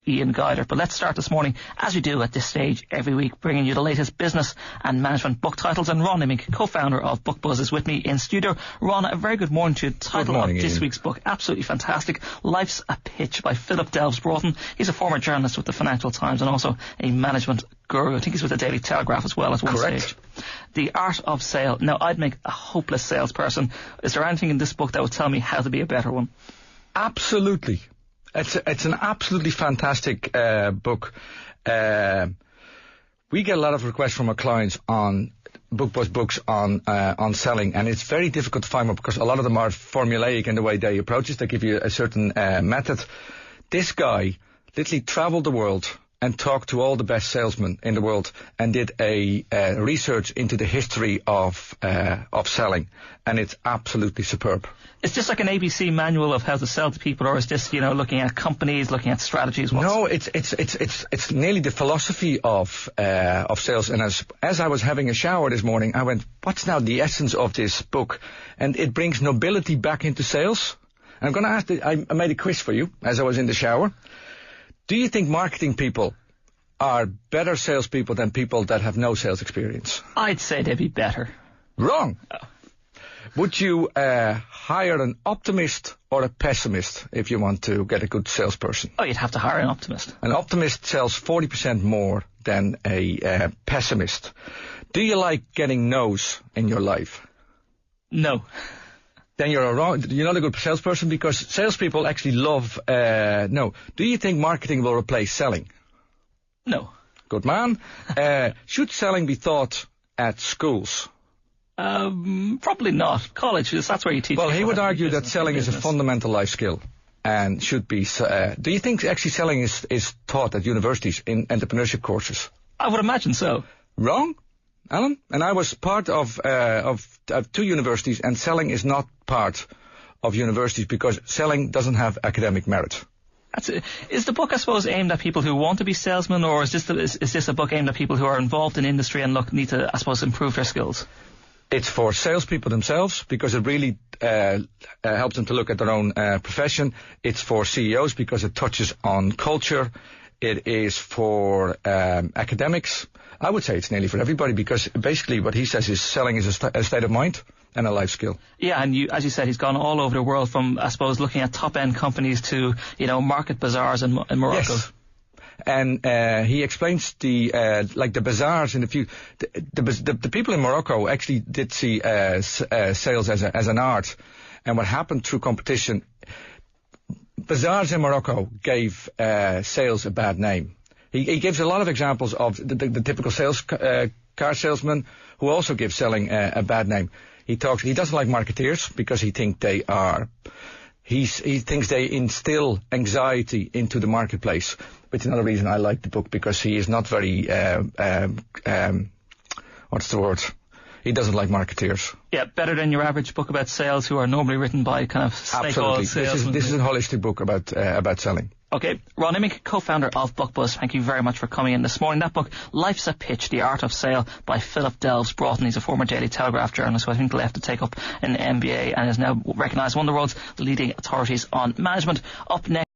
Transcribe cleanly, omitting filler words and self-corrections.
Ian Guider. But let's start this morning, as we do at this stage every week, bringing you the latest business and management book titles. And Ron Immink, co-founder of Bookbuzz, is with me in studio. Ron, a very good morning to you. Title of this week's book, absolutely fantastic, Life's a Pitch by Philip Delves Broughton. He's a former journalist with the Financial Times and also a management guru. I think he's with the Daily Telegraph as well at one stage. The Art of Sale. Now, I'd make a hopeless salesperson. Is there anything in this book that would tell me how to be a better one? Absolutely. It's an absolutely fantastic book. We get a lot of requests from our clients on Bookbuzz books on selling, and it's very difficult to find one because a lot of them are formulaic in the way they approach it. They give you a certain method. This guy literally traveled the world and talked to all the best salesmen in the world and did a research into the history of selling, and it's absolutely superb. Is this like an ABC manual of how to sell to people, or is this, looking at companies, looking at strategies? No, it's nearly the philosophy of sales. And as I was having a shower this morning, I went, what's now the essence of this book? And it brings nobility back into sales. And I'm going to ask, I made a quiz for you as I was in the shower. Do you think marketing people are better salespeople than people that have no sales experience? I'd say they'd be better. Wrong. Oh. Would you hire an optimist or a pessimist if you want to get a good salesperson? Oh, you'd have to hire an optimist. An optimist sells 40% more than a pessimist. Do you like getting no's in your life? No. Then you're not a good salesperson, because salespeople actually love no. Do you think marketing will replace selling? No. Good man. Should selling be taught at schools? Probably not. Colleges, that's where you teach. Well, he would argue that selling is a fundamental life skill and should be. Do you think actually selling is taught at universities in entrepreneurship courses? I would imagine so. Wrong, Alan? And I was part of two universities, and selling is not part of universities because selling doesn't have academic merit. Is the book, I suppose, aimed at people who want to be salesmen, or is this a book aimed at people who are involved in industry and need to, I suppose, improve their skills? It's for salespeople themselves because it really helps them to look at their own profession. It's for CEOs because it touches on culture. It is for academics. I would say it's nearly for everybody, because basically what he says is selling is a state of mind and a life skill. Yeah, and as you said, he's gone all over the world, from, I suppose, looking at top-end companies to, market bazaars in Morocco. Yes. And he explains the bazaars in the few. The people in Morocco actually did see sales as an art, and what happened through competition. Bazaars in Morocco gave sales a bad name. He gives a lot of examples of the typical car salesman who also gives selling a bad name. He doesn't like marketeers because he thinks they instill anxiety into the marketplace. Which is another reason I like the book, because he is not very, what's the word? He doesn't like marketeers. Yeah, better than your average book about sales, who are normally written by kind of snake-oiled salesmen. This is a holistic book about selling. Okay, Ron Immink, co-founder of Bookbuzz, thank you very much for coming in this morning. That book, Life's a Pitch, The Art of Sale by Philip Delves Broughton. He's a former Daily Telegraph journalist who I think left to take up an MBA and is now recognised as one of the world's leading authorities on management. Up next.